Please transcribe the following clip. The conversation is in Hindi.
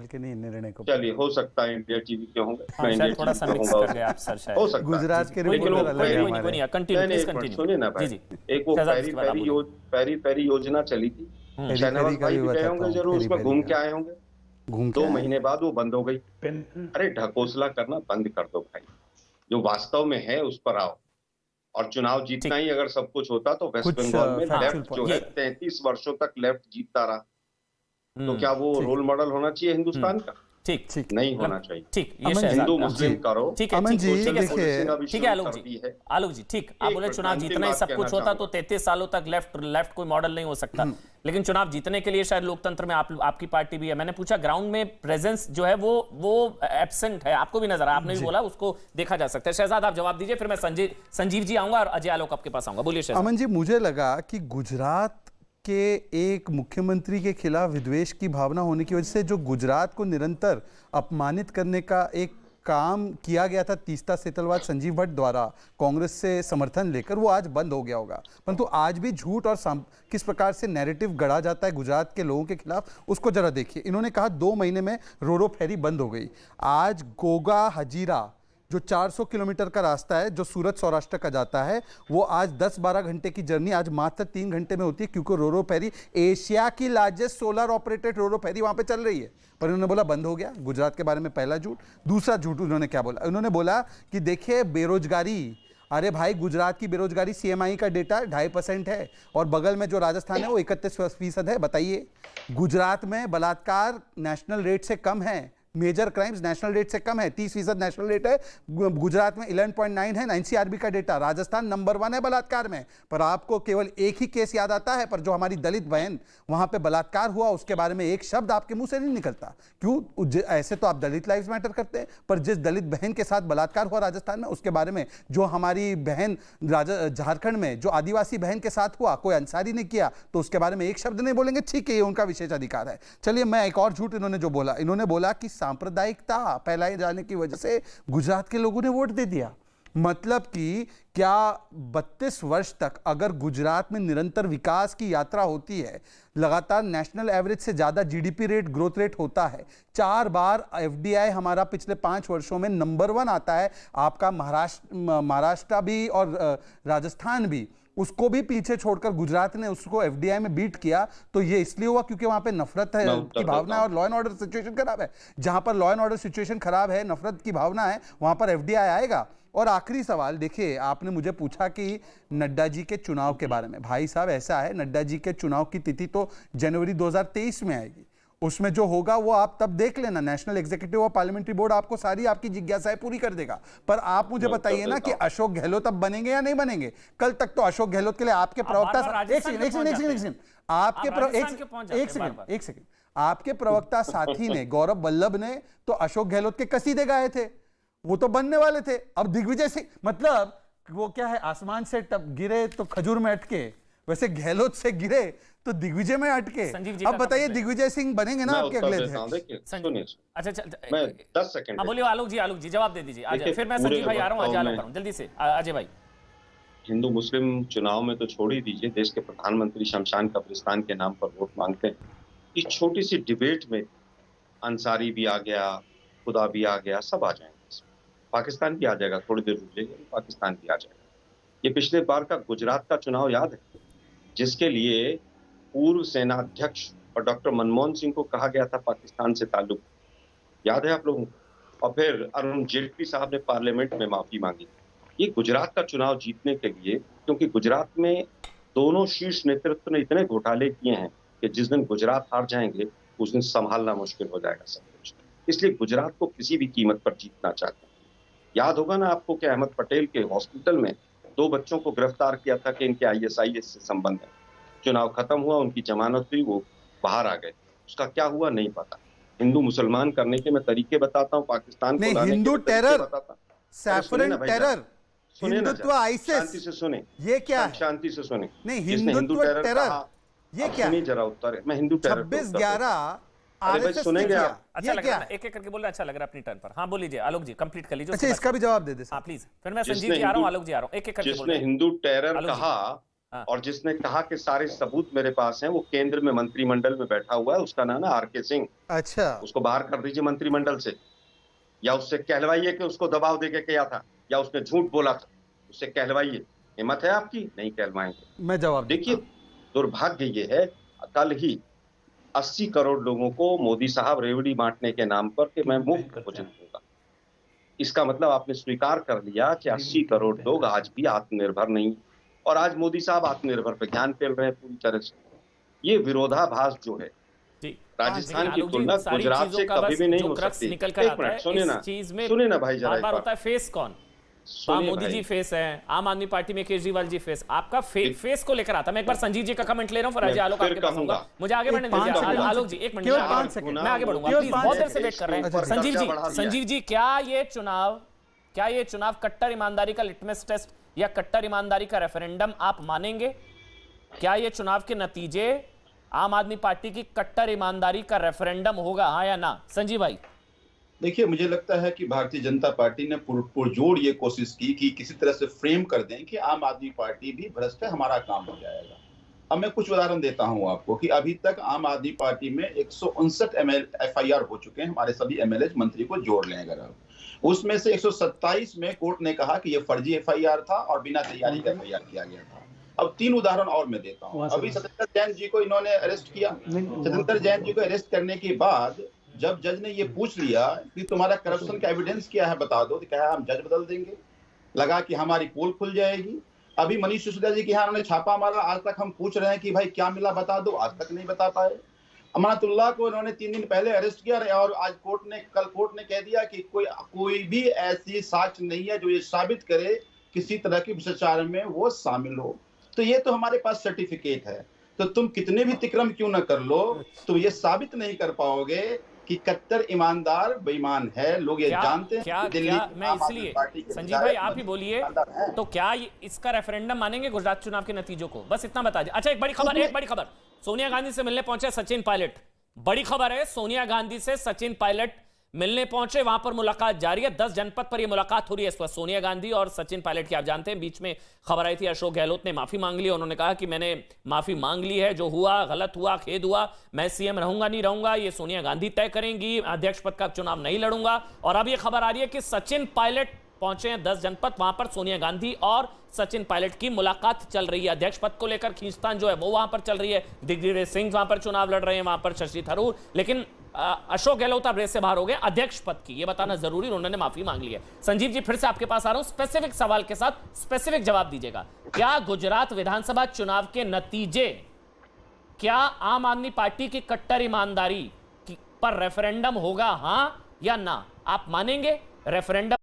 के नहीं निर्णय को। चलिए, हो सकता है इंडिया टीवी के होंगे, मैं इंडिया थोड़ा टीवी सा का मिक्स होगा, कर गए आप सर शायद। हो सकता है। गुजरात के लेकिन वो रिपोर्टर अलग है हमारे। सुनिए ना भाई, एक वो पेरी पेरी योजना चली थी, शहनवाज भाई भी गए होंगे जरूर, उसमें घूम के आए होंगे। 2 महीने बाद वो बंद हो गई। अरे ढकोसला करना बंद कर दो भाई, जो वास्तव में है उस पर आओ। और चुनाव जीतना ही अगर सब कुछ होता तो वेस्ट बंगाल में लेफ्ट जो है 33 वर्षों तक लेफ्ट जीतता रहा, तो क्या वो रोल मॉडल होना चाहिए हिंदुस्तान का? ठीक ठीक नहीं होना चाहिए। ठीक, ये हिंदू मुस्लिम करो। ठीक है, अमन जी देखिए, ठीक है आलोक जी ठीक, आप बोले चुनाव जीतना ही सब कुछ होता तो 33 सालों तक लेफ्ट कोई मॉडल नहीं हो सकता, लेकिन चुनाव जीतने के लिए शायद लोकतंत्र में आपकी पार्टी भी है। मैंने पूछा ग्राउंड में प्रेजेंस जो है वो एब्सेंट है, आपको भी नजर आया, आपने भी बोला उसको देखा जा सकता है। शहजाद आप जवाब दीजिए, फिर मैं संजीव जी आऊंगा और अजय आलोक आपके पास आऊंगा। बोलिए शहजाद। अमन जी, मुझे लगा कि गुजरात के एक मुख्यमंत्री के खिलाफ विद्वेष की भावना होने की वजह से जो गुजरात को निरंतर अपमानित करने का एक काम किया गया था तीस्ता सेतलवाद संजीव भट्ट द्वारा कांग्रेस से समर्थन लेकर, वो आज बंद हो गया होगा। परंतु आज भी झूठ और किस प्रकार से नैरेटिव गढ़ा जाता है गुजरात के लोगों के खिलाफ, उसको जरा देखिए। इन्होंने कहा 2 महीने में रोरो फेरी बंद हो गई। आज गोगा हजीरा जो 400 किलोमीटर का रास्ता है जो सूरत सौराष्ट्र का जाता है, वो आज 10-12 घंटे की जर्नी आज मात्र 3 घंटे में होती है, क्योंकि रोरो फेरी एशिया की लार्जेस्ट सोलर ऑपरेटेड रोरो फेरी वहां पे चल रही है। पर उन्होंने बोला बंद हो गया। गुजरात के बारे में पहला झूठ। दूसरा झूठ उन्होंने क्या बोला? उन्होंने बोला कि देखिए बेरोजगारी, अरे भाई गुजरात की बेरोजगारी CMI का डेटा 2.5% है और बगल में जो राजस्थान है वो 31% है। बताइए, गुजरात में बलात्कार नेशनल रेट से कम है, मेजर क्राइम्स नेशनल रेट से कम है, 30% नेशनल रेट है। गुजरात में 11.9 है NCRB का डेटा। राजस्थान नंबर 1 है बलात्कार में। पर आपको केवल एक ही केस याद आता है, पर जो हमारी दलित बहन वहां पे बलात्कार हुआ उसके बारे में एक शब्द आपके मुंह से नहीं निकलता। क्यों? ऐसे तो आप दलित लाइव्स मैटर करते हैं, पर जिस दलित बहन के साथ बलात्कार हुआ राजस्थान में उसके बारे में, जो हमारी बहन झारखंड में जो आदिवासी बहन के साथ हुआ, कोई अंसारी ने किया, तो उसके बारे में एक शब्द नहीं बोलेंगे। ठीक है, ये उनका विशेष अधिकार है। चलिए, मैं एक और झूठ इन्होंने जो बोला, इन्होंने बोला कि सांप्रदायिकता फैलाए जाने की वजह से गुजरात के लोगों ने वोट दे दिया। मतलब कि क्या 32 वर्ष तक अगर गुजरात में निरंतर विकास की यात्रा होती है, लगातार नेशनल एवरेज से ज्यादा GDP रेट ग्रोथ रेट होता है, 4 बार FDI हमारा पिछले 5 वर्षों में नंबर 1 आता है, आपका महाराष्ट्र भी और राजस्थान भी, उसको भी पीछे छोड़कर गुजरात ने उसको FDI में बीट किया, तो ये इसलिए हुआ क्योंकि वहां पे नफरत है की भावना है और लॉ एंड ऑर्डर सिचुएशन खराब है। जहां पर लॉ एंड ऑर्डर सिचुएशन खराब है, नफरत की भावना है, वहां पर FDI आएगा। और आखिरी सवाल देखिए, आपने मुझे पूछा कि नड्डा जी के चुनाव के बारे में। भाई साहब, ऐसा है, नड्डा जी के चुनाव की तिथि तो जनवरी 2023 में आएगी। उसमें जो होगा वो आप तब देख लेना। नेशनल एग्जीक्यूटिव और पार्लियामेंट्री बोर्ड आपको सारी आपकी जिज्ञासाएं पूरी कर देगा। पर आप मुझे बताइए ना कि अशोक गहलोत अब बनेंगे या नहीं बनेंगे? कल तक तो अशोक गहलोत के लिए आपके प्रवक्ता आपके प्रवक्ता साथी ने, गौरव वल्लभ ने तो अशोक गहलोत के कसीदे गाए थे, वो तो बनने वाले थे। अब दिग्विजय सिंह, मतलब वो क्या है, आसमान से गिरे तो खजूर में अटके, वैसे गहलोत से गिरे तो दिग्विजय में अटके। अब बताइए दिग्विजय सिंह बनेंगे ना आपके अगले अध्यक्ष? अच्छा, मैं 10 सेकंड बोलिए आलोक जी जवाब दे दीजिए, फिर मैं संजीव भाई आ रहा हूं, अजय आलोक जल्दी से। अजय भाई, हिंदू मुस्लिम चुनाव में तो छोड़ ही दीजिए, देश के प्रधानमंत्री शमशान कब्रिस्तान के नाम पर वोट मांगते हैं। इस छोटी सी डिबेट में अंसारी भी आ गया, खुदा भी आ गया, सब आ जाएंगे, पाकिस्तान भी आ जाएगा, थोड़ी देर रुक जाइए, पाकिस्तान भी आ जाएगा। ये पिछले बार का गुजरात का चुनाव याद है, जिसके लिए पूर्व सेना अध्यक्ष और डॉक्टर मनमोहन सिंह को कहा गया था पाकिस्तान से ताल्लुक, याद है आप लोगों को? और फिर अरुण जेटली साहब ने पार्लियामेंट में माफी मांगी। ये गुजरात का चुनाव जीतने के लिए, क्योंकि गुजरात में दोनों शीर्ष नेतृत्व ने इतने घोटाले किए हैं कि जिस दिन गुजरात हार जाएंगे उस दिन संभालना मुश्किल हो जाएगा सब कुछ। इसलिए गुजरात को किसी भी कीमत पर जीतना चाहते हैं। याद होगा ना आपको कि अहमद पटेल के हॉस्पिटल में 2 बच्चों को गिरफ्तार किया था कि इनके ISIS से संबंध है। चुनाव खत्म हुआ, उनकी जमानत हुई, वो बाहर आ गए। उसका क्या हुआ नहीं पता। हिंदू मुसलमान करने के मैं तरीके बताता हूँ, पाकिस्तान को लाने हिंदू के टेरर, बताता। सैफरन टेरर, हिंदुत्व आईसिस, शांति से सुने, ये क्या है? शांति से सुने। नहीं, हिंदुत्व टेरर ये क्या है? जरा उत्तर, मैं हिंदू टेरर 26/11 RSS सुनेंगे आप? अच्छा लग रहा है, एक एक करके बोल रहे, अच्छा लग रहा है अपनी टर्न पर। हाँ बोलिए आलोक जी, कंप्लीट कर लीजिए। अच्छा, इसका भी जवाब दे दे प्लीज, फिर मैं संजीव जी आ रहा हूँ, आलोक जी आ रहा हूँ, एक एक करके बोल रहे हैं। जिसने हिंदू टेरर कहा हाँ। और जिसने कहा कि सारे सबूत मेरे पास हैं, वो केंद्र में मंत्रिमंडल में बैठा हुआ है, उसका नाम है आर.के. सिंह। अच्छा, उसको बाहर कर दीजिए मंत्रिमंडल से, या उससे कहलवाइए कि उसको दबाव देके किया था, या उसने झूठ बोला था, उससे कहलवाइए। हिम्मत है आपकी? नहीं कहलवाएंगे। मैं जवाब देता देखिए, हूं। दुर्भाग्य ये है, कल ही 80 करोड़ लोगों को मोदी साहब रेवड़ी बांटने के नाम पर कि मैं मुफ्त भोजन दूंगा, इसका मतलब आपने स्वीकार कर लिया कि 80 करोड़ लोग आज भी आत्मनिर्भर नहीं, और आज मोदी साहब आत्मनिर्भर पे ज्ञान फैल रहे हैं पूरी तरह से। ये विरोधाभास जो है, जी राजस्थान की आलोक जी, तुलना सारी गुजरात चीजों से का कभी बस भी नहीं जो हो क्रक्स सकती। निकल कर एक आता मिनट है सुनिए इस ना, चीज में सुनिए ना भाई, जरा बार एक बार बार होता है फेस कौन। सुनिए मोदी भाई। जी फेस है, आम आदमी पार्टी में केजरीवाल जी फेस, आपका फेस को लेकर आता। मैं एक बार संजीव जी का कमेंट ले रहा हूं, फिर अजय आलोक फिर आपके पास कहूंगा। आऊंगा। मुझे आगे बढ़ने पाँच दीजिए। सेकंड। आलोक जी एक मिनट, केवल मैं आगे 5 बढ़ूंगा। सेकंड। मैं आगे बढ़ूंगा, केवल प्लीज 5 बहुत देर से सेकंड। वेट कर रहे अच्छा, हैं। संजीव दर्जा बढ़ा जी, दिया है। संजीव जी, क्या ये चुनाव कट्टर ईमानदारी का लिटमस टेस्ट या कट्टर ईमानदारी का रेफरेंडम आप मानेंगे? क्या ये चुनाव के नतीजे आम आदमी पार्टी की कट्टर ईमानदारी का रेफरेंडम होगा, हाँ या ना? संजीव भाई। देखिए, मुझे लगता है कि भारतीय जनता पार्टी ने पुरजोर ये कोशिश की कि किसी तरह से फ्रेम कर दें कि आम आदमी पार्टी भी भ्रष्ट है, हमारा काम हो जाएगा। अब मैं कुछ उदाहरण देता हूं आपको कि अभी तक आम आदमी पार्टी में 159 एफआईआर हो चुके हैं, हमारे सभी एमएलए मंत्री को जोड़ लें अगर आप, उसमें से 127 में कोर्ट ने कहा कि यह फर्जी एफआईआर था और बिना तैयारी का एफआईआर किया गया था। अब 3 उदाहरण और मैं देता हूं। अभी सत्येंद्र जैन जी को इन्होंने अरेस्ट किया। सत्येंद्र जैन जी को अरेस्ट करने के बाद जब जज ने ये पूछ लिया कि तुम्हारा करप्शन का एविडेंस क्या है बता दो, तो कहा हम जज बदल देंगे, लगा कि हमारी पोल खुल जाएगी। अभी मनीष सिसोदिया जी के यहाँ उन्होंने छापा मारा, आज तक हम पूछ रहे हैं कि भाई क्या मिला बता दो, आज तक नहीं बता पाए। अमानतुल्लाह को इन्होंने 3 दिन पहले अरेस्ट किया और आज कल कोर्ट ने कह दिया कि कोई भी ऐसी साक्ष्य नहीं है जो ये साबित करे किसी तरह की भ्रष्टाचार में वो शामिल हो। तो ये तो हमारे पास सर्टिफिकेट है, तो तुम कितने भी तिक्रम क्यों ना कर लो, तुम ये साबित नहीं कर पाओगे कि कट्टर ईमानदार बेईमान है। लोग ये जानते हैं कि दिल्ली मैं इसलिए संजीव भाई आप ही बोलिए, तो क्या इसका रेफरेंडम मानेंगे गुजरात चुनाव के नतीजों को? बस इतना बता दीजिए। अच्छा, एक बड़ी खबर, सोनिया गांधी से मिलने पहुंचे सचिन पायलट। बड़ी खबर है, सोनिया गांधी से सचिन पायलट मिलने पहुंचे, वहां पर मुलाकात जारी है। 10 जनपद पर यह मुलाकात हो रही है इस वक्त सोनिया गांधी और सचिन पायलट की। आप जानते हैं बीच में खबर आई थी अशोक गहलोत ने माफी मांग ली। उन्होंने कहा कि मैंने माफी मांग ली है, जो हुआ गलत हुआ, खेद हुआ, मैं सीएम रहूंगा नहीं रहूंगा ये सोनिया गांधी तय करेंगी, अध्यक्ष पद का चुनाव नहीं लड़ूंगा। और अब यह खबर आ रही है कि सचिन पायलट पहुंचे हैं 10 जनपद, वहां पर सोनिया गांधी और सचिन पायलट की मुलाकात चल रही है। अध्यक्ष पद को लेकर खींचतान जो है वो वहां पर चल रही है। दिग्विजय सिंह वहां पर चुनाव लड़ रहे हैं, वहां पर शशि थरूर, लेकिन अशोक गहलोत अब रेस से बाहर हो गए। अध्यक्ष पद की ये बताना जरूरी, उन्होंने माफी मांग ली है। संजीव जी, फिर से आपके पास आ रहा हूं, स्पेसिफिक सवाल के साथ स्पेसिफिक जवाब दीजिएगा। क्या गुजरात विधानसभा चुनाव के नतीजे, क्या आम आदमी पार्टी की कट्टर ईमानदारी पर रेफरेंडम होगा, हां या ना? आप मानेंगे रेफरेंडम